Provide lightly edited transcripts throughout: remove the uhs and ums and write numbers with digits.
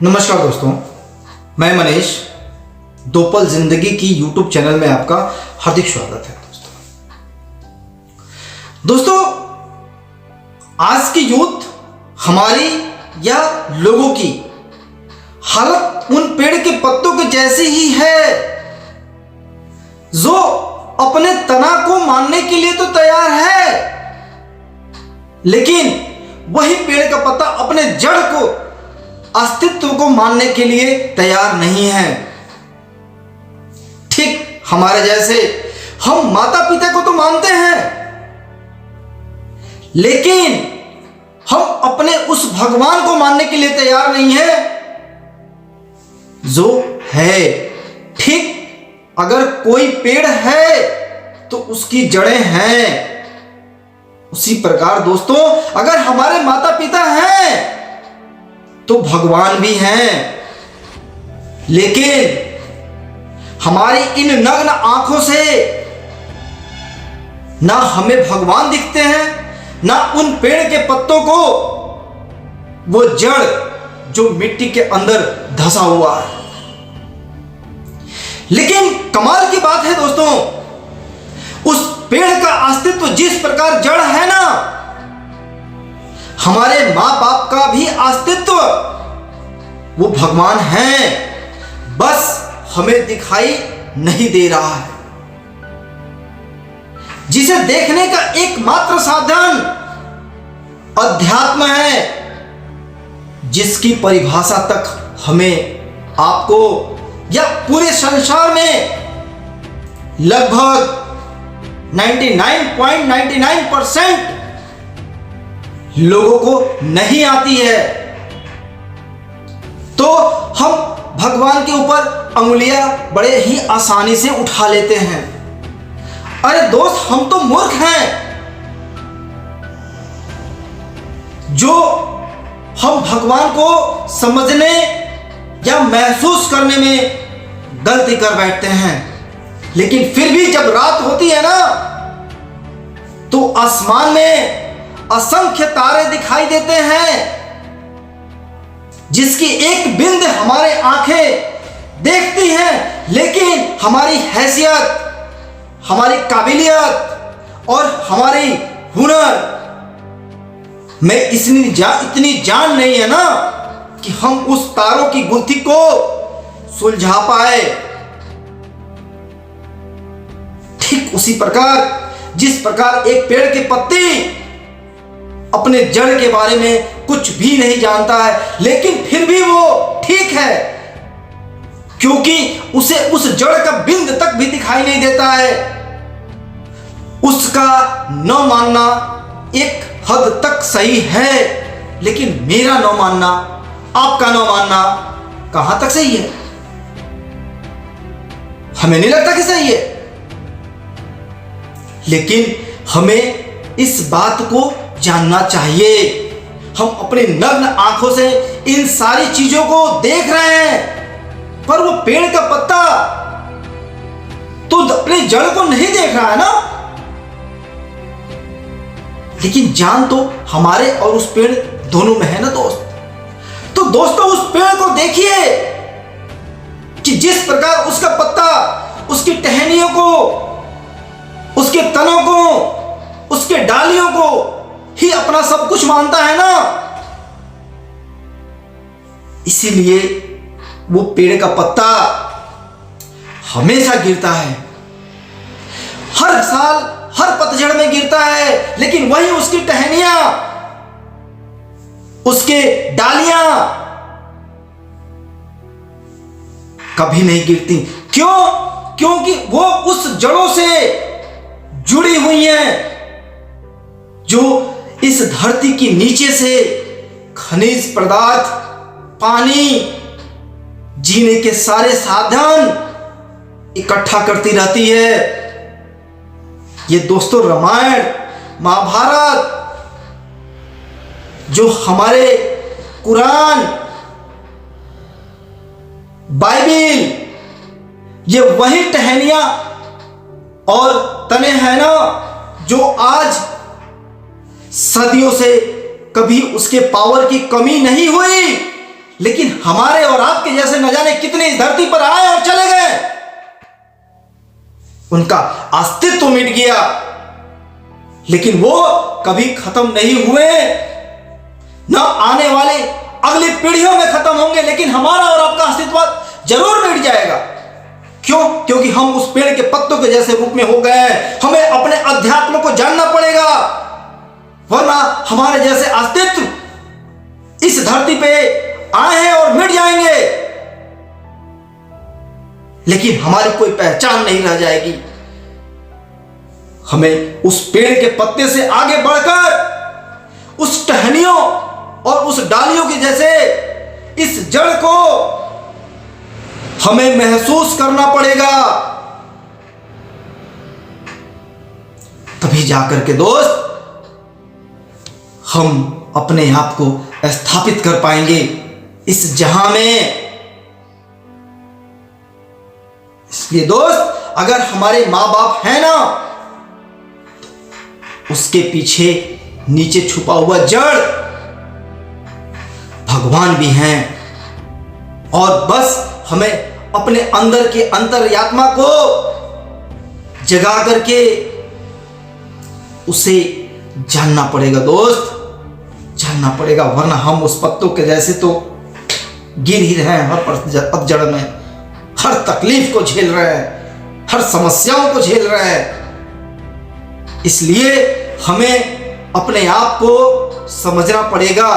नमस्कार दोस्तों, मैं मनीष दोपल जिंदगी की यूट्यूब चैनल में आपका हार्दिक स्वागत है। दोस्तों, आज की यूथ हमारी या लोगों की हालत उन पेड़ के पत्तों के जैसी ही है जो अपने तना को मारने के लिए तो तैयार है, लेकिन वही पेड़ का पत्ता अपने जड़ को अस्तित्व को मानने के लिए तैयार नहीं है। ठीक हमारे जैसे हम माता पिता को तो मानते हैं, लेकिन हम अपने उस भगवान को मानने के लिए तैयार नहीं है जो है। ठीक अगर कोई पेड़ है तो उसकी जड़ें हैं, उसी प्रकार दोस्तों अगर हमारे माता पिता हैं तो भगवान भी हैं। लेकिन हमारी इन नग्न आंखों से ना हमें भगवान दिखते हैं, ना उन पेड़ के पत्तों को वो जड़ जो मिट्टी के अंदर धंसा हुआ है। लेकिन कमाल की बात है दोस्तों, उस पेड़ का अस्तित्व जिस प्रकार जड़ है ना, हमारे मां बाप का भी अस्तित्व वो भगवान है, बस हमें दिखाई नहीं दे रहा है। जिसे देखने का एकमात्र साधन अध्यात्म है, जिसकी परिभाषा तक हमें आपको या पूरे संसार में लगभग 99.99% लोगों को नहीं आती है। तो हम भगवान के ऊपर अंगुलियां बड़े ही आसानी से उठा लेते हैं। अरे दोस्त, हम तो मूर्ख हैं जो हम भगवान को समझने या महसूस करने में गलती कर बैठते हैं। लेकिन फिर भी जब रात होती है ना, तो आसमान में असंख्य तारे दिखाई देते हैं, जिसकी एक बिंद हमारे आंखें देखती हैं, लेकिन हमारी हैसियत, हमारी काबिलियत और हमारी हुनर में इतनी जान नहीं है ना कि हम उस तारों की गुत्थी को सुलझा पाए। ठीक उसी प्रकार जिस प्रकार एक पेड़ के पत्ते अपने जड़ के बारे में कुछ भी नहीं जानता है, लेकिन फिर भी वो ठीक है, क्योंकि उसे उस जड़ का बिंद तक भी दिखाई नहीं देता है। उसका न मानना एक हद तक सही है, लेकिन मेरा न मानना, आपका न मानना कहां तक सही है? हमें नहीं लगता कि सही है। लेकिन हमें इस बात को जानना चाहिए। हम अपने नग्न आंखों से इन सारी चीजों को देख रहे हैं, पर वो पेड़ का पत्ता तो अपने जड़ को नहीं देख रहा है ना। लेकिन जान तो हमारे और उस पेड़ दोनों में है ना दोस्त। तो दोस्तों, उस पेड़ को देखिए कि जिस प्रकार उसका पत्ता उसकी टहनियों को, उसके तनों को, उसके डालियों को ही अपना सब कुछ मानता है ना, इसीलिए वो पेड़ का पत्ता हमेशा गिरता है। हर साल हर पतझड़ में गिरता है, लेकिन वही उसकी टहनियां, उसके डालियां कभी नहीं गिरती। क्यों? क्योंकि वो उस जड़ों से जुड़ी हुई हैं जो इस धरती की नीचे से खनिज पदार्थ, पानी, जीने के सारे साधन इकट्ठा करती रहती है। ये दोस्तों रामायण, महाभारत, जो हमारे कुरान, बाइबिल, ये वही टहनियां और तने हैं ना जो आज सदियों से कभी उसके पावर की कमी नहीं हुई, लेकिन हमारे और आपके जैसे न जाने कितने इस धरती पर आए और चले गए, उनका अस्तित्व मिट गया, लेकिन वो कभी खत्म नहीं हुए, न आने वाले अगली पीढ़ियों में खत्म होंगे, लेकिन हमारा और आपका अस्तित्व जरूर मिट जाएगा। क्यों? क्योंकि हम उस पेड़ के पत्तों के जैसे रूप में हो गए हैं। हमें अपने अध्यात्म को जानना पड़ेगा, वरना हमारे जैसे अस्तित्व इस धरती पे आए हैं और मिट जाएंगे, लेकिन हमारी कोई पहचान नहीं रह जाएगी। हमें उस पेड़ के पत्ते से आगे बढ़कर उस टहनियों और उस डालियों के जैसे इस जड़ को हमें महसूस करना पड़ेगा, तभी जाकर के दोस्त हम अपने आप को स्थापित कर पाएंगे इस जहां में। इसलिए दोस्त, अगर हमारे मां बाप हैं ना, उसके पीछे नीचे छुपा हुआ जड़ भगवान भी हैं, और बस हमें अपने अंदर के अंतर्यात्मा को जगा करके उसे जानना पड़ेगा दोस्त, जानना पड़ेगा, वरना हम उस पत्तों के जैसे तो गिर ही रहे हैं हर पतझड़ में, हर तकलीफ को झेल रहे हैं, हर समस्याओं को झेल रहे हैं। इसलिए हमें अपने आप को समझना पड़ेगा,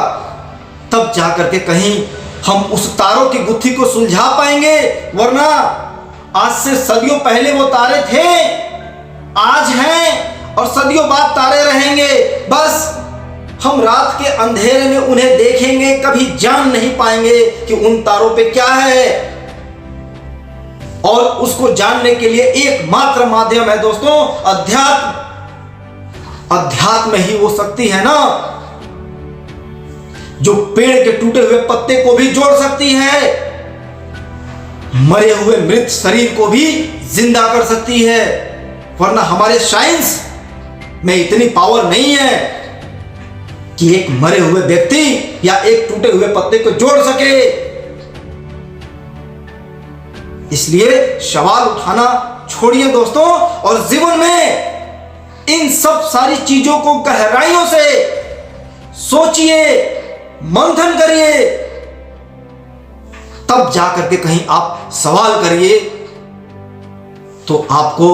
तब जाकर के कहीं हम उस तारों की गुत्थी को सुलझा पाएंगे, वरना आज से सदियों पहले वो तारे थे, आज हैं और सदियों बाद तारे रहेंगे। बस हम रात के अंधेरे में उन्हें देखेंगे, कभी जान नहीं पाएंगे कि उन तारों पे क्या है, और उसको जानने के लिए एकमात्र माध्यम है दोस्तों अध्यात्म। अध्यात्म ही वो शक्ति है ना जो पेड़ के टूटे हुए पत्ते को भी जोड़ सकती है, मरे हुए मृत शरीर को भी जिंदा कर सकती है, वरना हमारे साइंस में इतनी पावर नहीं है कि एक मरे हुए व्यक्ति या एक टूटे हुए पत्ते को जोड़ सके। इसलिए सवाल उठाना छोड़िए दोस्तों, और जीवन में इन सब सारी चीजों को गहराइयों से सोचिए, मंथन करिए, तब जाकर के कहीं आप सवाल करिए तो आपको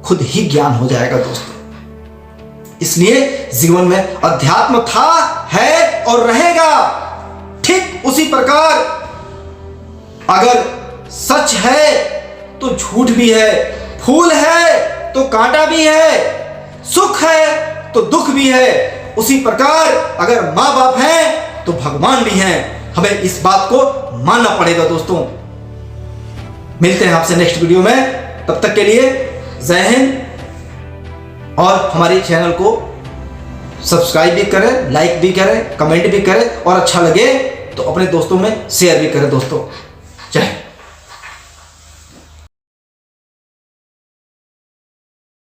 खुद ही ज्ञान हो जाएगा दोस्तों। इसलिए जीवन में अध्यात्म था, है और रहेगा। ठीक उसी प्रकार अगर सच है तो झूठ भी है, फूल है तो कांटा भी है, सुख है तो दुख भी है। उसी प्रकार अगर माँ बाप हैं तो भगवान भी हैं। हमें इस बात को मानना पड़ेगा दोस्तों। मिलते हैं आपसे नेक्स्ट वीडियो में, तब तक के लिए जय हिंद। और हमारे चैनल को सब्सक्राइब भी करें, लाइक भी करें, कमेंट भी करें, और अच्छा लगे तो अपने दोस्तों में शेयर भी करें दोस्तों।